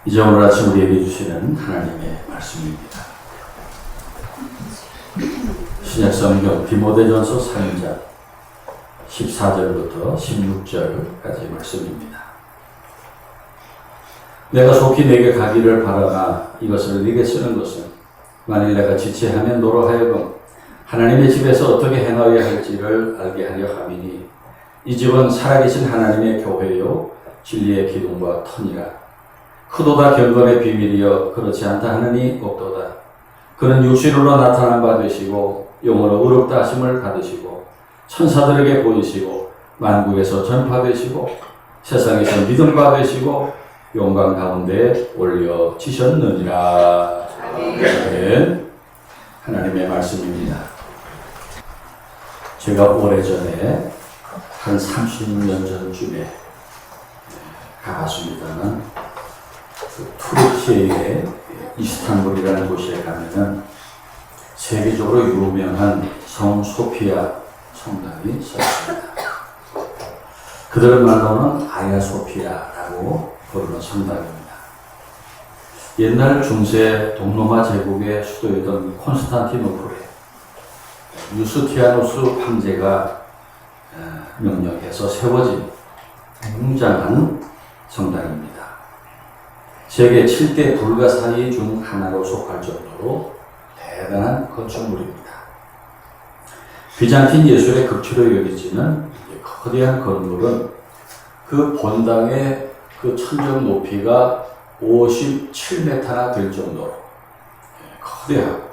이제 오늘 아침 우리에게 주시는 하나님의 말씀입니다. 신약성경 디모데전서 3장 14절부터 16절까지 말씀입니다. 내가 속히 내게 가기를 바라나 이것을 네게 쓰는 것은 만일 내가 지체하면 너로 하여금 하나님의 집에서 어떻게 행하여야 할지를 알게 하려 함이니 이 집은 살아계신 하나님의 교회요 진리의 기둥과 터니라. 크도다 경건의 비밀이여 그렇지 않다 하느니 없도다. 그는 육신으로 나타난 바 되시고 영으로 의롭다 하심을 받으시고 천사들에게 보이시고 만국에서 전파되시고 세상에서 믿음 받으시고 영광 가운데 올려지셨느니라. 아멘. 하나님의 말씀입니다. 제가 오래전에 한 30년 전쯤에 가봤습니다만 투르키예의 이스탄불이라는 곳에 가면은 세계적으로 유명한 성 소피아 성당이 있었습니다. 그들 말로는 아야 소피아라고 부르는 성당입니다. 옛날 중세 동로마 제국의 수도였던 콘스탄티노플에 유스티아누스 황제가 명령해서 세워진 웅장한 성당입니다. 세계 7대 불가사의 중 하나로 속할 정도로 대단한 건축물입니다. 비잔틴 예술의 극치로 여겨지는 거대한 건물은 그 본당의 그 천정 높이가 57m나 될 정도로 거대하고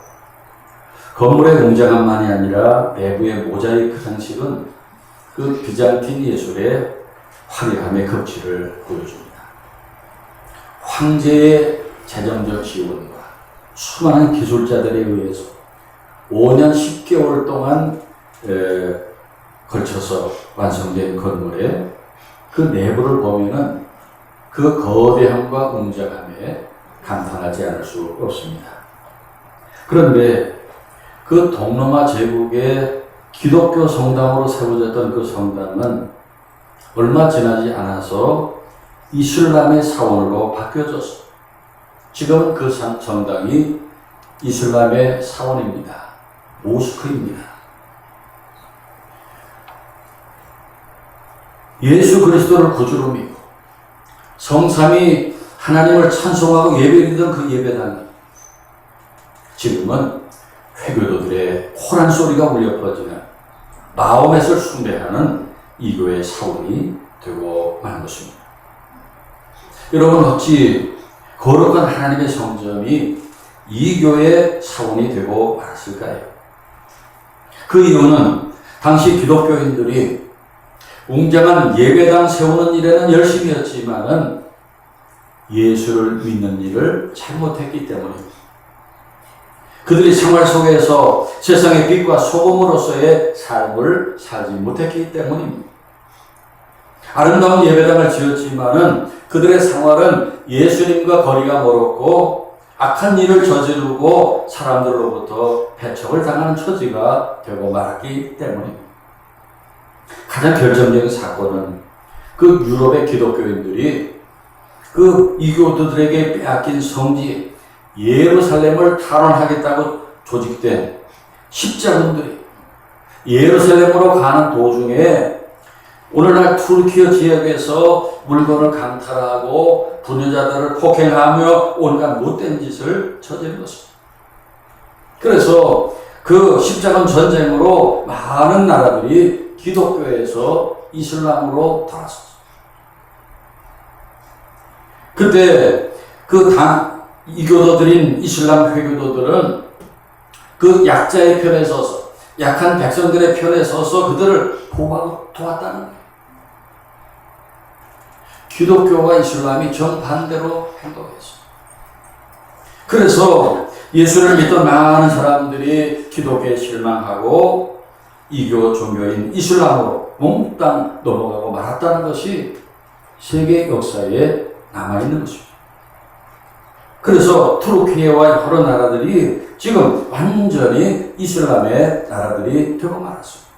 건물의 웅장함만이 아니라 내부의 모자이크 장식은 그 비잔틴 예술의 화려함의 극치를 보여줍니다. 황제의 재정적 지원과 수많은 기술자들에 의해서 5년 10개월 동안 걸쳐서 완성된 건물의 그 내부를 보면은 그 거대함과 웅장함에 감탄하지 않을 수 없습니다. 그런데 그 동로마 제국의 기독교 성당으로 세워졌던 그 성당은 얼마 지나지 않아서 이슬람의 사원으로 바뀌어졌어. 지금 그 성당이 이슬람의 사원입니다. 모스크입니다. 예수 그리스도를 구주로 믿고 성삼위 하나님을 찬송하고 예배드리던 그 예배당이 지금은 회교도들의 코란 소리가 울려 퍼지는 마호멧을 숭배하는 이교의 사원이 되고 마는 것입니다. 여러분 어찌 거룩한 하나님의 성전이 이교의 사원이 되고 말았을까요? 그 이유는 당시 기독교인들이 웅장한 예배당 세우는 일에는 열심히 했지만은 예수를 믿는 일을 잘못했기 때문입니다. 그들이 생활 속에서 세상의 빛과 소금으로서의 삶을 살지 못했기 때문입니다. 아름다운 예배당을 지었지만은 그들의 생활은 예수님과 거리가 멀었고 악한 일을 저지르고 사람들로부터 배척을 당하는 처지가 되고 말았기 때문입니다. 가장 결정적인 사건은 그 유럽의 기독교인들이 그 이교도들에게 빼앗긴 성지 예루살렘을 탈환하겠다고 조직된 십자군들이 예루살렘으로 가는 도중에 오늘날 투르키어 지역에서 물건을 강탈하고 불효자들을 폭행하며 온갖 못된 짓을 저지른 것입니다. 그래서 그 십자군 전쟁으로 많은 나라들이 기독교에서 이슬람으로 돌아섰습니다. 그때 그 이교도들인 이슬람 회교도들은 그 약자의 편에 서서 약한 백성들의 편에 서서 그들을 보호하고 도왔다는 거예요. 기독교와 이슬람이 정반대로 행동했습니다. 그래서 예수를 믿던 많은 사람들이 기독교에 실망하고 이교 종교인 이슬람으로 몽땅 넘어가고 말았다는 것이 세계 역사에 남아있는 것입니다. 그래서 투르키예와 여러 나라들이 지금 완전히 이슬람의 나라들이 되고 말았습니다.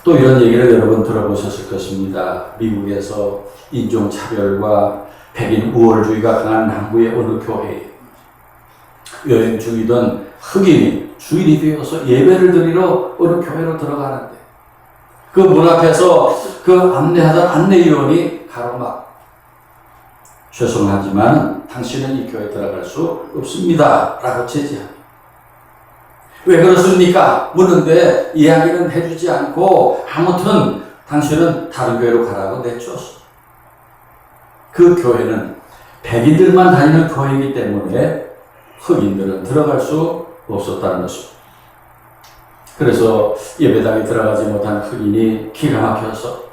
또 이런 얘기를 여러분 들어보셨을 것입니다. 미국에서 인종차별과 백인 우월주의가 강한 남부의 어느 교회에 여행 중이던 흑인이 주일이 되어서 예배를 드리러 어느 교회로 들어가는데 그 문 앞에서 그 안내하던 안내위원이 가로막 죄송하지만 당신은 이 교회에 들어갈 수 없습니다 라고 제지합니다. 왜 그렇습니까? 묻는데 이야기는 해주지 않고 아무튼 당신은 다른 교회로 가라고 내쫓았어. 그 교회는 백인들만 다니는 교회이기 때문에 흑인들은 들어갈 수 없었다는 것입니다. 그래서 예배당에 들어가지 못한 흑인이 기가 막혀서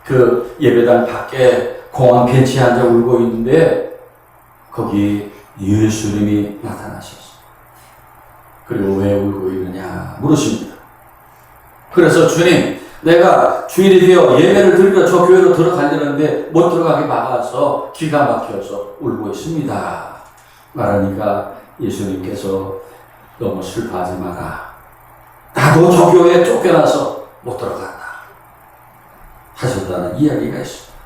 그 예배당 밖에 공원 벤치에 앉아 울고 있는데 거기 예수님이 나타나셨어요. 그리고 왜 울고 있느냐 물으십니다. 그래서 주님, 내가 주일이 되어 예배를 드리러 저 교회로 들어가려는데 못 들어가게 막아서 기가 막혀서 울고 있습니다 말하니까 예수님께서 너무 슬퍼하지 마라. 나도 저 교회에 쫓겨나서 못 들어간다 하셨다는 이야기가 있습니다.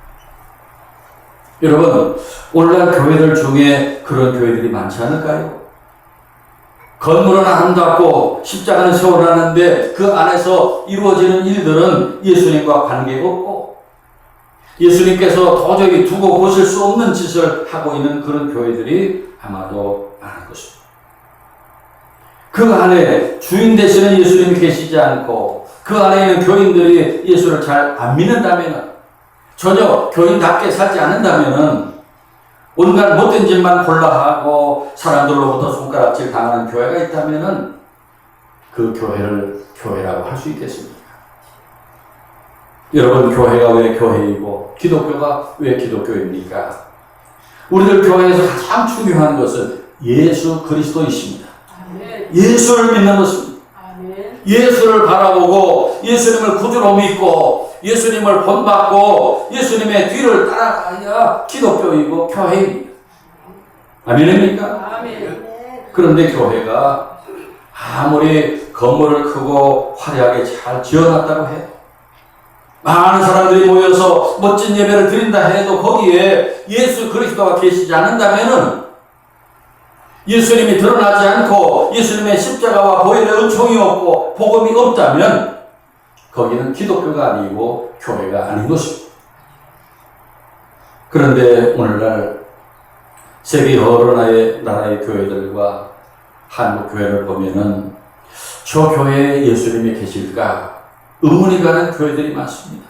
여러분, 오늘날 교회들 중에 그런 교회들이 많지 않을까요? 건물은 아름답고 십자가는 세워놨는데 그 안에서 이루어지는 일들은 예수님과 관계가 없고 예수님께서 도저히 두고 보실 수 없는 짓을 하고 있는 그런 교회들이 아마도 많을 것입니다. 그 안에 주인 되시는 예수님이 계시지 않고 그 안에 있는 교인들이 예수를 잘 안 믿는다면, 전혀 교인답게 살지 않는다면 온갖 못된 짓만 골라하고 사람들로부터 손가락질 당하는 교회가 있다면 그 교회를 교회라고 할 수 있겠습니까? 여러분, 교회가 왜 교회이고 기독교가 왜 기독교입니까? 우리들 교회에서 가장 중요한 것은 예수 그리스도이십니다. 예수를 믿는 것입니다. 예수를 바라보고 예수님을 구주로 믿고 예수님을 본받고 예수님의 뒤를 따라가야 기독교이고 교회입니다. 아멘입니까? 아멘. 그런데 교회가 아무리 건물을 크고 화려하게 잘 지어놨다고 해도 많은 사람들이 모여서 멋진 예배를 드린다 해도 거기에 예수 그리스도가 계시지 않는다면은, 예수님이 드러나지 않고 예수님의 십자가와 보혈의 은총이 없고 복음이 없다면 거기는 기독교가 아니고 교회가 아닌 것입니다. 그런데 오늘날 세계 여러 나라의 교회들과 한국 교회를 보면은 저 교회에 예수님이 계실까 의문이 가는 교회들이 많습니다.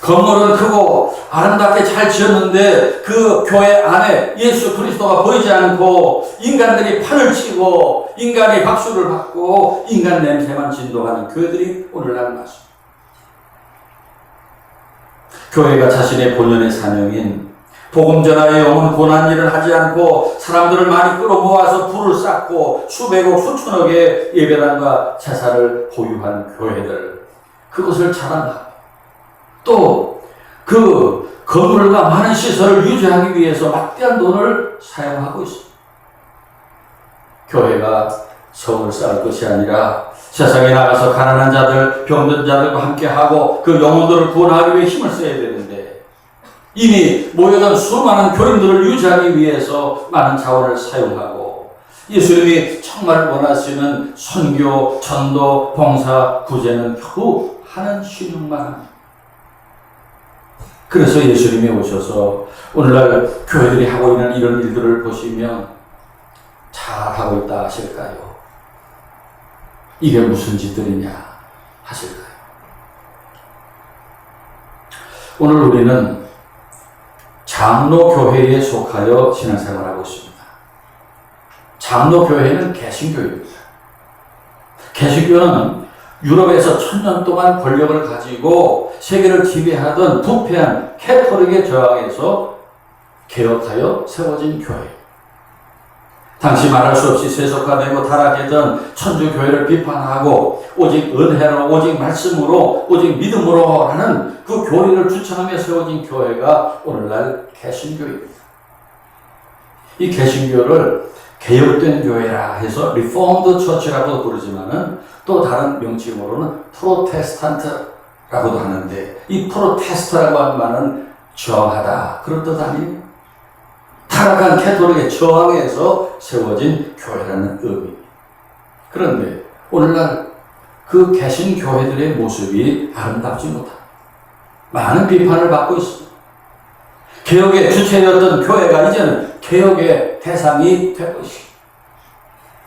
건물은 크고 아름답게 잘 지었는데 그 교회 안에 예수 그리스도가 보이지 않고 인간들이 판을 치고 인간이 박수를 받고 인간 냄새만 진동하는 교회들이 오늘날 많습니다. 교회가 자신의 본연의 사명인 복음 전하의 영혼 고난 일을 하지 않고 사람들을 많이 끌어모아서 불을 쌓고 수백억 수천억의 예배당과 제사를 보유한 교회들, 그것을 자랑하고 또 그 건물과 많은 시설을 유지하기 위해서 막대한 돈을 사용하고 있습니다. 교회가 성을 쌓을 것이 아니라 세상에 나가서 가난한 자들, 병든 자들과 함께하고 그 영혼들을 구원하기 위해 힘을 써야 되는데 이미 모여든 수많은 교인들을 유지하기 위해서 많은 자원을 사용하고 예수님이 정말 원하시는 선교, 전도, 봉사, 구제는 겨우 하는 쉬움만 합니다. 그래서 예수님이 오셔서 오늘날 교회들이 하고 있는 이런 일들을 보시면 잘하고 있다 하실까요? 이게 무슨 짓들이냐 하실까요? 오늘 우리는 장로교회에 속하여 신앙생활하고 있습니다. 장로교회는 개신교입니다. 개신교는 유럽에서 1000년 동안 권력을 가지고 세계를 지배하던 부패한 캐토릭에 저항해서 개혁하여 세워진 교회. 당시 말할 수 없이 세속화되고 타락했던 천주교회를 비판하고 오직 은혜로, 오직 말씀으로, 오직 믿음으로 라는 그 교리를 주창하며 세워진 교회가 오늘날 개신교입니다. 이 개신교를 개혁된 교회라 해서 리포먼드 처치라고 부르지만은 또 다른 명칭으로는 프로테스탄트라고도 하는데 이 프로테스트라고 하는 말은 저항하다 그런 뜻 아니에요? 타락한 캐톨릭에 저항해서 세워진 교회라는 의미입니다. 그런데 오늘날 그 개신 교회들의 모습이 아름답지 못합니다. 많은 비판을 받고 있습니다. 개혁의 주체였던 교회가 이제는 개혁의 대상이 되고 있습니다.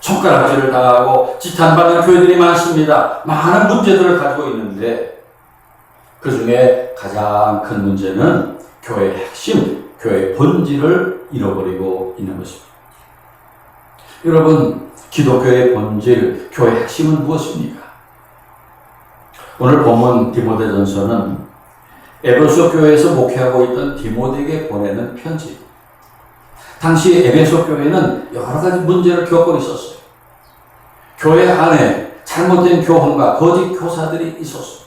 손가락질을 당하고 지탄받는 교회들이 많습니다. 많은 문제들을 가지고 있는데 그 중에 가장 큰 문제는 교회의 핵심, 교회의 본질을 잃어버리고 있는 것입니다. 여러분, 기독교의 본질, 교회의 핵심은 무엇입니까? 오늘 본문 디모데전서는 에베소 교회에서 목회하고 있던 디모데에게 보내는 편지. 당시 에베소 교회는 여러 가지 문제를 겪고 있었어요. 교회 안에 잘못된 교훈과 거짓 교사들이 있었어요.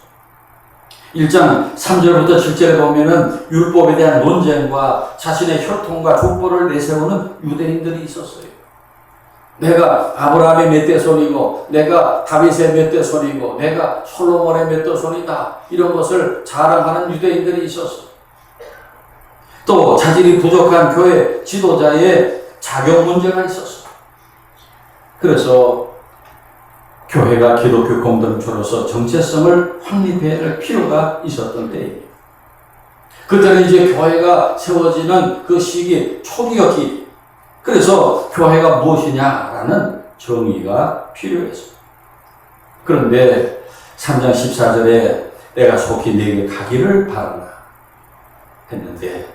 1장 3절부터 7절에 보면은 율법에 대한 논쟁과 자신의 혈통과 족보를 내세우는 유대인들이 있었어요. 내가 아브라함의 몇 대 손이고 내가 다윗의 몇 대 손이고 내가 솔로몬의 몇 대 손이다 이런 것을 자랑하는 유대인들이 있었어요. 또 자질이 부족한 교회 지도자의 자격 문제가 있었어요. 그래서 교회가 기독교 공동체로서 정체성을 확립해야 할 필요가 있었던 때입니다. 그때는 이제 교회가 세워지는 그 시기 초기였기 그래서 교회가 무엇이냐라는 정의가 필요했습니다. 그런데 3장 14절에 내가 속히 네게 가기를 바란다 했는데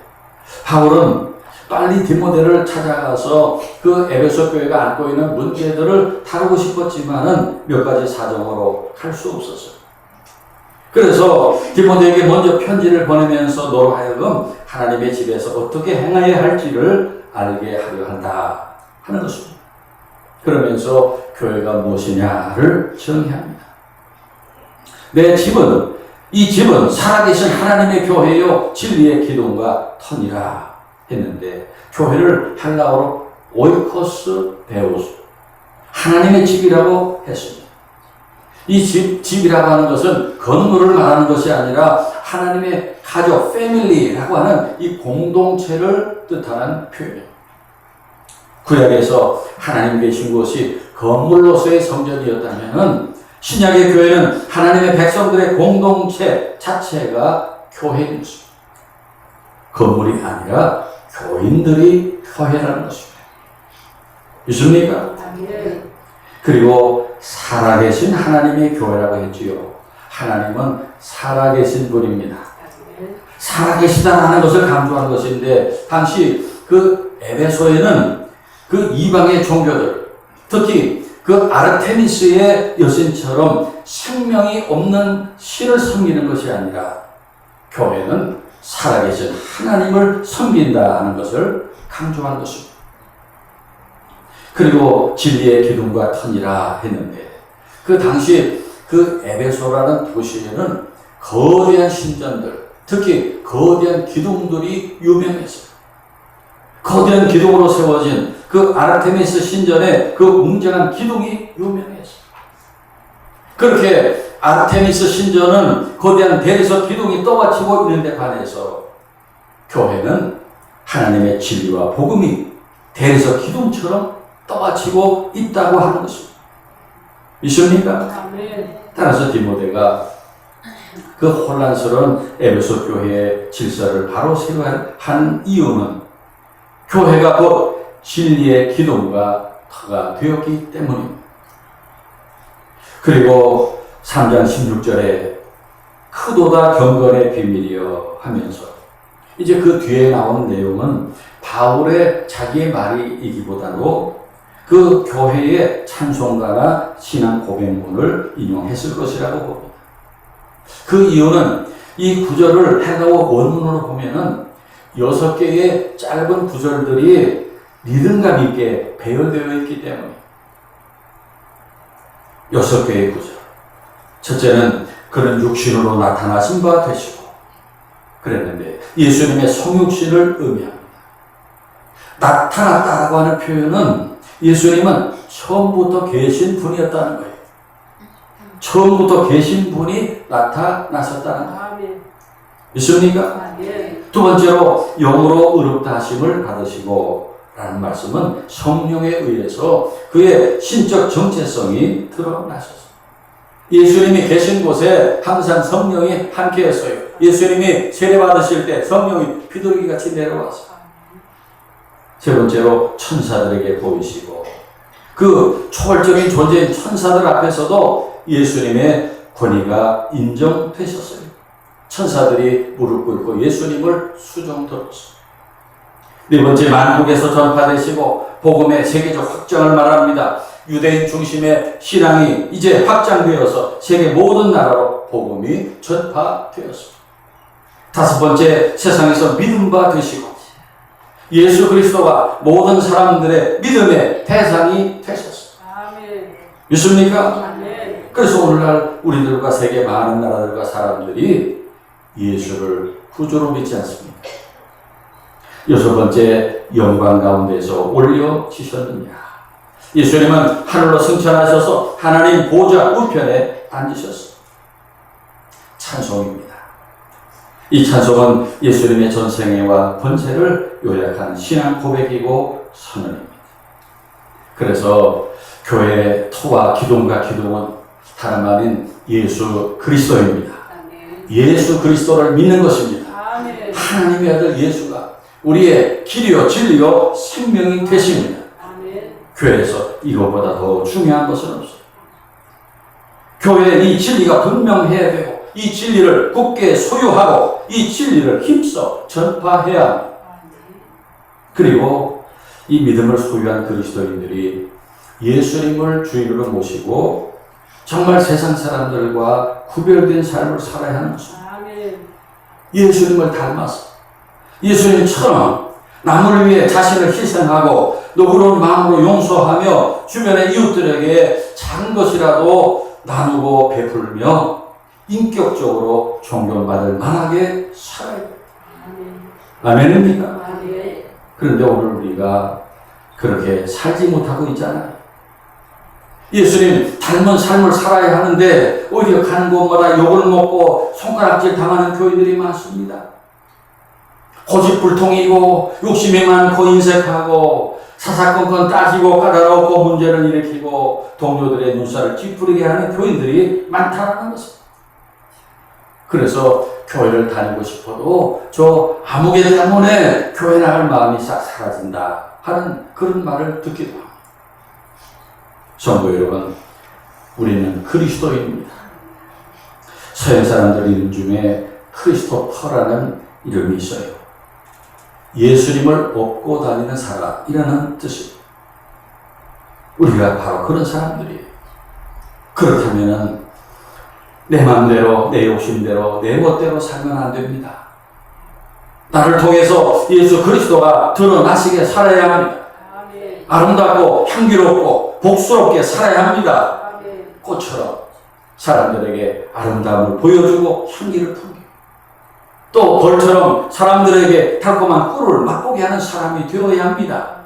바울은 빨리 디모데를 찾아가서 그 에베소 교회가 안고 있는 문제들을 다루고 싶었지만은 몇 가지 사정으로 할 수 없었어요. 그래서 디모데에게 먼저 편지를 보내면서 너로 하여금 하나님의 집에서 어떻게 행해야 할지를 알게 하려 한다 하는 것입니다. 그러면서 교회가 무엇이냐를 정의합니다. 내 집은 이 집은 살아계신 하나님의 교회요 진리의 기둥과 터니라 했는데 교회를 헬라어로 오이코스 데우스 하나님의 집이라고 했습니다. 이 집이라고 하는 것은 건물을 말하는 것이 아니라 하나님의 가족, 패밀리라고 하는 이 공동체를 뜻하는 표현입니다. 구약에서 하나님 계신 곳이 건물로서의 성전이었다면 신약의 교회는 하나님의 백성들의 공동체 자체가 교회인 것입니다. 건물이 아니라 교인들이 교회라는 것입니다. 믿습니까? 그리고 살아계신 하나님의 교회라고 했지요. 하나님은 살아계신 분입니다. 살아계시다는 것을 강조하는 것인데 당시 그 에베소에는 그 이방의 종교들 특히 그 아르테미스의 여신처럼 생명이 없는 신을 섬기는 것이 아니라 교회는 살아계신 하나님을 섬긴다는 것을 강조하는 것입니다. 그리고 진리의 기둥과 터니라 했는데 그 당시 그 에베소라는 도시에는 거대한 신전들 특히 거대한 기둥들이 유명했어요. 거대한 기둥으로 세워진 그 아르테미스 신전의 그 웅장한 기둥이 유명했어요. 그렇게 아르테미스 신전은 거대한 별에서 기둥이 떠받치고 있는데 반해서 교회는 하나님의 진리와 복음이 별에서 기둥처럼 떠받치고 있다고 하는 것입니다. 믿습니까? 따라서 디모데가 그 혼란스러운 에베소 교회의 질서를 바로 세워야 한 이유는 교회가 곧 진리의 기둥과 터가 되었기 때문입니다. 그리고 3장 16절에 크도다 경건의 비밀이여 하면서 이제 그 뒤에 나오는 내용은 바울의 자기의 말이기보다도 그 교회의 찬송가나 신앙 고백문을 인용했을 것이라고 봅니다. 그 이유는 이 구절을 헬라어 원문으로 보면은 6개의 짧은 구절들이 리듬감 있게 배열되어 있기 때문에 6개의 구절. 첫째는 그는 육신으로 나타나신 바 되시고 그랬는데 예수님의 성육신을 의미합니다. 나타났다라고 하는 표현은 예수님은 처음부터 계신 분이었다는 거예요. 처음부터 계신 분이 나타나셨다는 거예요. 믿습니까? 두 번째로 영으로 의롭다 하심을 받으시고 라는 말씀은 성령에 의해서 그의 신적 정체성이 드러나셨어요. 예수님이 계신 곳에 항상 성령이 함께 했어요. 예수님이 세례 받으실 때 성령이 비둘기같이 내려왔어요. 세 번째로 천사들에게 보이시고 그 초월적인 존재인 천사들 앞에서도 예수님의 권위가 인정되셨어요. 천사들이 무릎 꿇고 예수님을 수종들었어요. 네 번째, 만국에서 전파되시고 복음의 세계적 확장을 말합니다. 유대인 중심의 신앙이 이제 확장되어서 세계 모든 나라로 복음이 전파되었습니다. 다섯 번째, 세상에서 믿음바 되시고 예수 그리스도가 모든 사람들의 믿음의 대상이 되셨습니다. 믿습니까? 그래서 오늘날 우리들과 세계 많은 나라들과 사람들이 예수를 구주로 믿지 않습니까? 여섯 번째, 영광 가운데서 올려지셨느냐. 예수님은 하늘로 승천하셔서 하나님 보좌 우편에 앉으셨습니다. 찬송입니다. 이 찬송은 예수님의 전생애와 번세를 요약한 신앙 고백이고 선언입니다. 그래서 교회의 토와 기둥과 기둥은 다른 말인 예수 그리스도입니다. 예수 그리스도를 믿는 것입니다. 하나님의 아들 예수가 우리의 길이요 진리요 생명이 되십니다. 교회에서 이것보다 더 중요한 것은 없어요. 교회에 이 진리가 분명해야 되고 이 진리를 굳게 소유하고 이 진리를 힘써 전파해야 합니다. 그리고 이 믿음을 소유한 그리스도인들이 예수님을 주인으로 모시고 정말 세상 사람들과 구별된 삶을 살아야 하는 것입니다. 예수님을 닮아서 예수님처럼 남을 위해 자신을 희생하고 너그러운 마음으로 용서하며 주변의 이웃들에게 작은 것이라도 나누고 베풀며 인격적으로 존경받을 만하게 살아야 됩니다. 아멘입니까? 그런데 오늘 우리가 그렇게 살지 못하고 있잖아요. 예수님 닮은 삶을 살아야 하는데 어디 가는 곳마다 욕을 먹고 손가락질 당하는 교인들이 많습니다. 고집불통이고 욕심이 많고 인색하고 사사건건 따지고 까다롭고 문제를 일으키고 동료들의 눈살을 찌푸리게 하는 교인들이 많다는 것입니다. 그래서 교회를 다니고 싶어도 저 아무개 때문에 교회 나갈 마음이 싹 사라진다 하는 그런 말을 듣기도 합니다. 성도 여러분, 우리는 그리스도인입니다. 서양 사람들 이름 중에 크리스토퍼라는 이름이 있어요. 예수님을 업고 다니는 사람이라는 뜻입니다. 우리가 바로 그런 사람들이에요. 그렇다면 내 마음대로, 내 욕심대로, 내 멋대로 살면 안 됩니다. 나를 통해서 예수 그리스도가 드러나시게 살아야 합니다. 아름답고 향기롭고 복스럽게 살아야 합니다. 꽃처럼 사람들에게 아름다움을 보여주고 향기를 풍기고 또 벌처럼 사람들에게 달콤한 꿀을 맛보게 하는 사람이 되어야 합니다.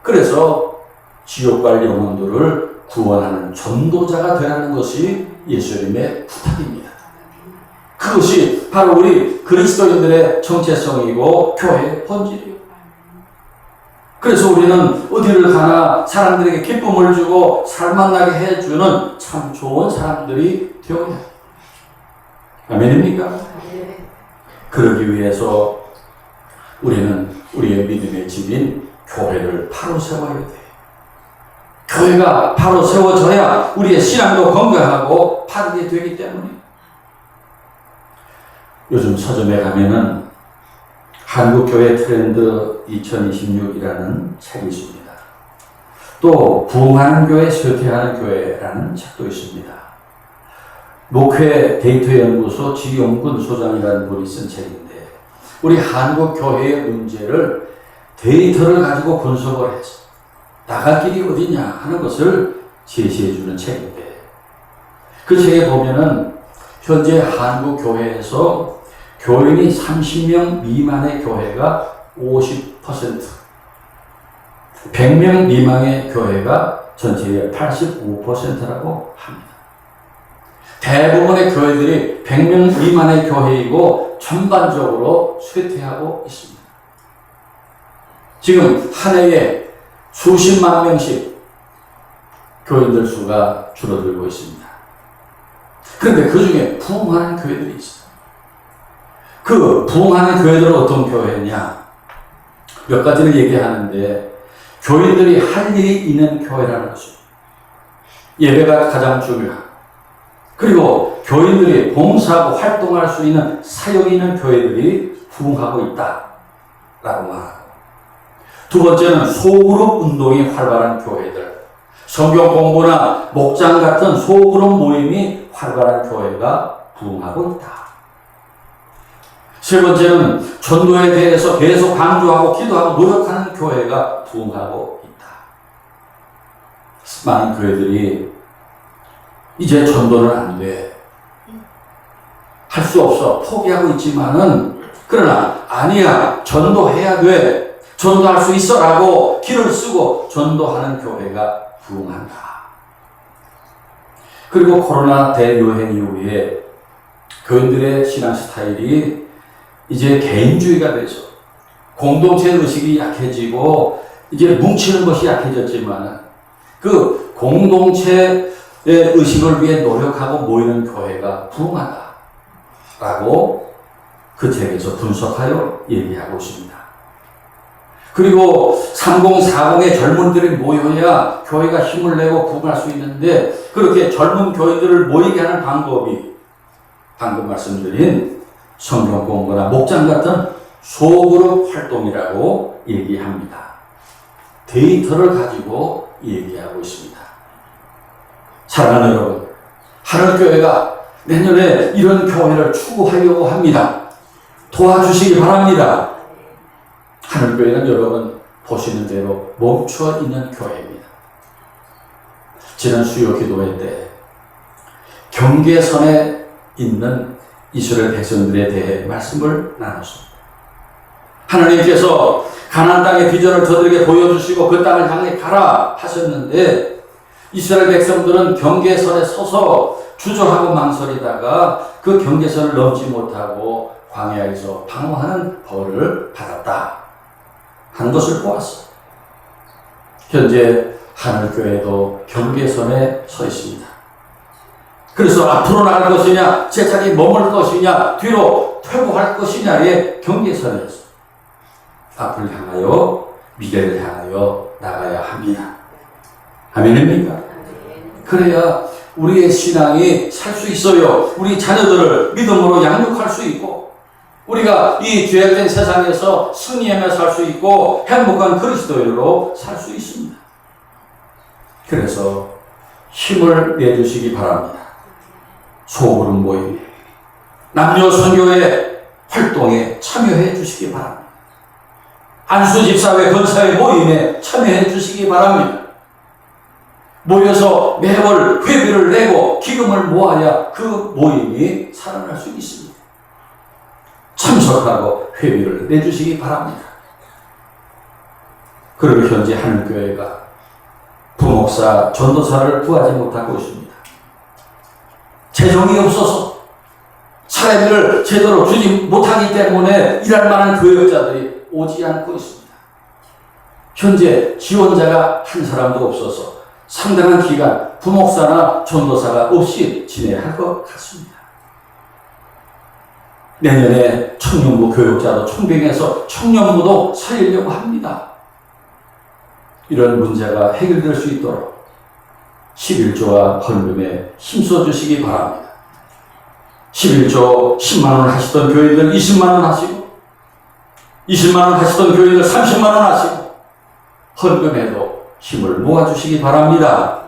그래서 지옥 갈 영혼들을 구원하는 전도자가 되라는 것이 예수님의 부탁입니다. 그것이 바로 우리 그리스도인들의 정체성이고 교회의 본질이에요. 그래서 우리는 어디를 가나 사람들에게 기쁨을 주고 살만나게 해주는 참 좋은 사람들이 되어야 합니다. 아멘입니까? 그러기 위해서 우리는 우리의 믿음의 집인 교회를 바로 세워야 돼요. 교회가 바로 세워져야 우리의 신앙도 건강하고 바르게 되기 때문에 요즘 서점에 가면은 한국교회 트렌드 2026이라는 책이 있습니다. 또 부흥하는 교회, 쇠퇴하는 교회라는 책도 있습니다. 목회 데이터 연구소 지용근 소장이라는 분이 쓴 책인데 우리 한국 교회의 문제를 데이터를 가지고 분석을 해서 나갈 길이 어디냐 하는 것을 제시해 주는 책인데 그 책에 보면은 현재 한국 교회에서 교인이 30명 미만의 교회가 50%, 100명 미만의 교회가 전체의 85%라고 합니다. 대부분의 교회들이 100명 미만의 교회이고 전반적으로 쇠퇴하고 있습니다. 지금 한 해에 수십만 명씩 교인들 수가 줄어들고 있습니다. 그런데 그 중에 부흥하는 교회들이 있어요. 그 부흥하는 교회들은 어떤 교회냐? 몇 가지를 얘기하는데 교인들이 할 일이 있는 교회라는 것입니다. 예배가 가장 중요하고 그리고 교인들이 봉사하고 활동할 수 있는 사역이 있는 교회들이 부흥하고 있다라고 말하고 두 번째는 소그룹 운동이 활발한 교회들 성경 공부나 목장 같은 소그룹 모임이 활발한 교회가 부흥하고 있다. 세 번째는 전도에 대해서 계속 강조하고 기도하고 노력하는 교회가 부흥하고 있다. 많은 교회들이 이제 전도는 안 돼. 할 수 없어. 포기하고 있지만은 그러나 아니야. 전도해야 돼. 전도할 수 있어 라고 기를 쓰고 전도하는 교회가 부흥한다. 그리고 코로나 대유행 이후에 교인들의 신앙 스타일이 이제 개인주의가 돼서 공동체 의식이 약해지고 이제 뭉치는 것이 약해졌지만 그 공동체의 의식을 위해 노력하고 모이는 교회가 부흥하다라고 그 책에서 분석하여 얘기하고 있습니다. 그리고 3040의 젊은들이 모여야 교회가 힘을 내고 부흥할 수 있는데 그렇게 젊은 교인들을 모이게 하는 방법이 방금 말씀드린 성경 공부나 목장 같은 소그룹 활동이라고 얘기합니다. 데이터를 가지고 얘기하고 있습니다. 사랑하는 여러분, 하늘교회가 내년에 이런 교회를 추구하려고 합니다. 도와주시기 바랍니다. 하늘교회는 여러분 보시는 대로 멈춰 있는 교회입니다. 지난 수요 기도회 때 경계선에 있는 이스라엘 백성들에 대해 말씀을 나눴습니다. 하나님께서 가나안 땅의 비전을 저들에게 보여주시고 그 땅을 향해 가라 하셨는데 이스라엘 백성들은 경계선에 서서 주저하고 망설이다가 그 경계선을 넘지 못하고 광야에서 방황하는 벌을 받았다 하는 것을 보았어. 현재 하늘교회도 경계선에 서 있습니다. 그래서 앞으로 나갈 것이냐, 제 자리에 머물 것이냐, 뒤로 퇴보할 것이냐의 경계선에서 앞을 향하여 미래를 향하여 나가야 합니다. 아멘입니까? 그래야 우리의 신앙이 살 수 있어요. 우리 자녀들을 믿음으로 양육할 수 있고 우리가 이 죄악된 세상에서 승리하며 살 수 있고 행복한 그리스도인으로 살 수 있습니다. 그래서 힘을 내주시기 바랍니다. 소그룹 모임, 남녀 선교회 활동에 참여해 주시기 바랍니다. 안수집사회 권사회 모임에 참여해 주시기 바랍니다. 모여서 매월 회비를 내고 기금을 모아야 그 모임이 살아날 수 있습니다. 참석하고 회비를 내주시기 바랍니다. 그리고 현재 하늘교회가 부목사, 전도사를 구하지 못하고 있습니다. 재정이 없어서 사례비를 제대로 주지 못하기 때문에 일할 만한 교역자들이 오지 않고 있습니다. 현재 지원자가 한 사람도 없어서 상당한 기간 부목사나 전도사가 없이 지내야 할 것 같습니다. 내년에 청년부 교육자도 총병해서 청년부도 살리려고 합니다. 이런 문제가 해결될 수 있도록 11조와 헌금에 힘써주시기 바랍니다. 11조 10만원 하시던 교인들 20만원 하시고 20만원 하시던 교인들 30만원 하시고 헌금에도 힘을 모아주시기 바랍니다.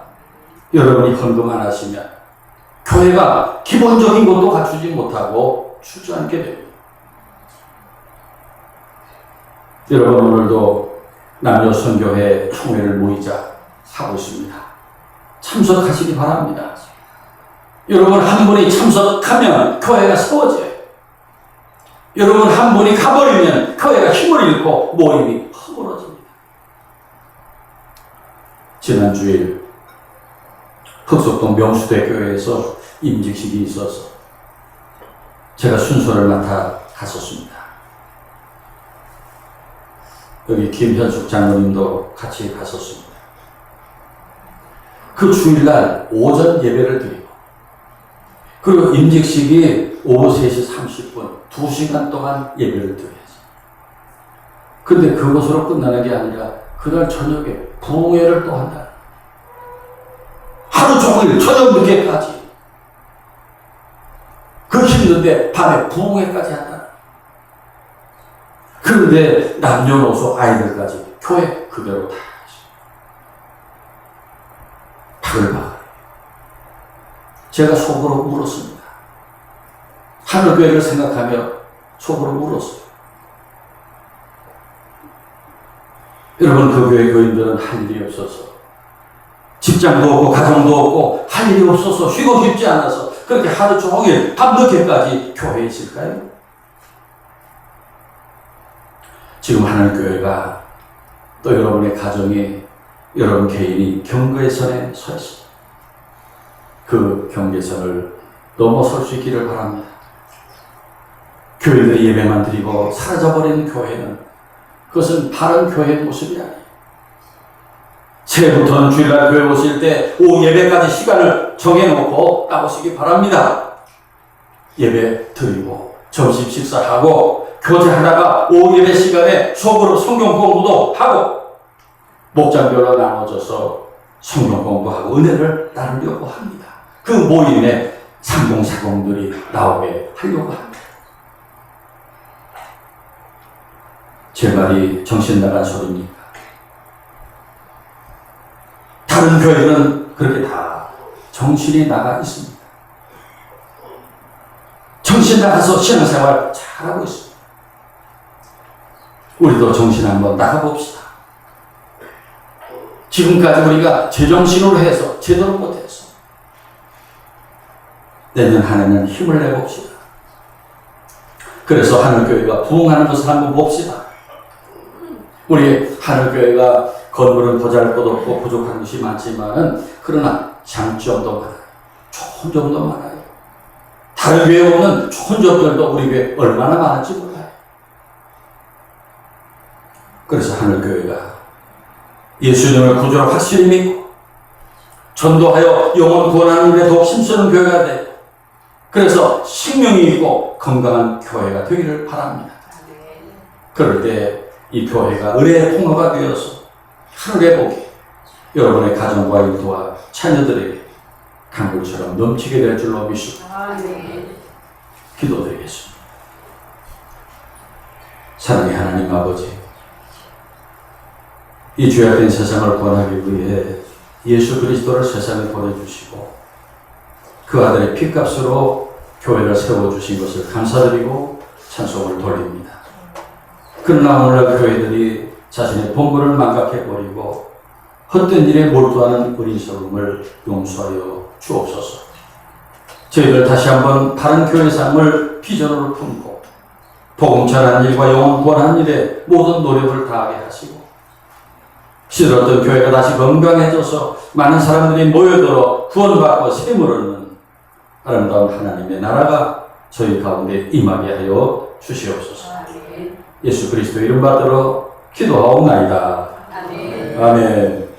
여러분이 헌금 안 하시면 교회가 기본적인 것도 갖추지 못하고 주저앉게 됩니다. 여러분 오늘도 남녀 선교회 총회를 모이자 하고 있습니다. 참석하시기 바랍니다. 여러분 한 분이 참석하면 교회가 세워져요. 여러분 한 분이 가버리면 교회가 힘을 잃고 모임이 허물어집니다. 지난 주일 흑석동 명수대교회에서 임직식이 있어서 제가 순서를 맡아 갔었습니다. 여기 김현숙 장로님도 같이 갔었습니다. 그 주일날 오전 예배를 드리고 그리고 임직식이 오후 3시 30분 2시간 동안 예배를 드려요. 근데 그것으로 끝나는 게 아니라 그날 저녁에 부흥회를 또 한다. 하루 종일 저녁 늦게까지. 그 힘든데 밤에 부흥회까지 한다. 그런데 남녀노소 아이들까지 교회 그대로 다 바글바글. 제가 속으로 울었습니다. 하늘교회를 생각하며 속으로 울었어요. 여러분, 그 교회 교인들은 할 일이 없어서 직장도 없고 가정도 없고 할 일이 없어서 쉬고 싶지 않아서 그렇게 하루 종일 밤늦게까지 교회에 있을까요? 지금 하늘교회가 또 여러분의 가정에 여러분 개인이 경계선에 서 있습니다. 그 경계선을 넘어설 수 있기를 바랍니다. 교인들이 예배만 드리고 사라져버리는 교회는 그것은 바른 교회의 모습이 아니에요. 새해부터는 주일날 교회 오실 때 오후 예배까지 시간을 정해놓고 나오시기 바랍니다. 예배 드리고 점심 식사하고 교제하다가 오후 예배 시간에 속으로 성경 공부도 하고 목장별로 나눠져서 성경 공부하고 은혜를 나누려고 합니다. 그 모임에 상봉사공들이 나오게 하려고 합니다. 제 말이 정신 나간 소리입니까? 다른 교회는 그렇게 다 정신이 나가 있습니다. 정신 나가서 신앙생활 잘하고 있습니다. 우리도 정신 한번 나가봅시다. 지금까지 우리가 제정신으로 해서 제대로 못해서 내년 한 해는 힘을 내봅시다. 그래서 하늘교회가 부흥하는 것을 한번 봅시다. 우리 하늘교회가 건물은 보잘것없고 부족한 것이 많지만은 그러나 장점도 많아요. 좋은 점도 많아요. 다른 교회에 없는 좋은 점들도 우리 교회에 얼마나 많은지 몰라요. 그래서 하늘교회가 예수님을 구주로 확실히 믿고 전도하여 영혼 구원하는 데 더욱 힘쓰는 교회가 돼요. 그래서 생명이 있고 건강한 교회가 되기를 바랍니다. 그럴 때 이 교회가 은혜의 통로가 되어서 하늘의 복이 여러분의 가정과 일터와 자녀들에게 강물처럼 넘치게 될 줄로 믿습니다. 기도드리겠습니다. 사랑의 하나님 아버지, 이 죄악된 세상을 구원하기 위해 예수 그리스도를 세상에 보내주시고 그 아들의 피값으로 교회를 세워주신 것을 감사드리고 찬송을 돌립니다. 그러나 오늘날 교회들이 자신의 본분을 망각해버리고 헛된 일에 몰두하는 어리석음을 용서하여 주옵소서. 저희들 다시 한번 바른 교회 삶을 비전으로 품고 복음 전하는 일과 영혼 구원하는 일에 모든 노력을 다하게 하시고 시들었던 교회가 다시 건강해져서 많은 사람들이 모여들어 구원받고 샘을 얻는 아름다운 하나님의 나라가 저희 가운데 임하게 하여 주시옵소서. 예수 그리스도 이름 받들어 기도하옵나이다. 아멘.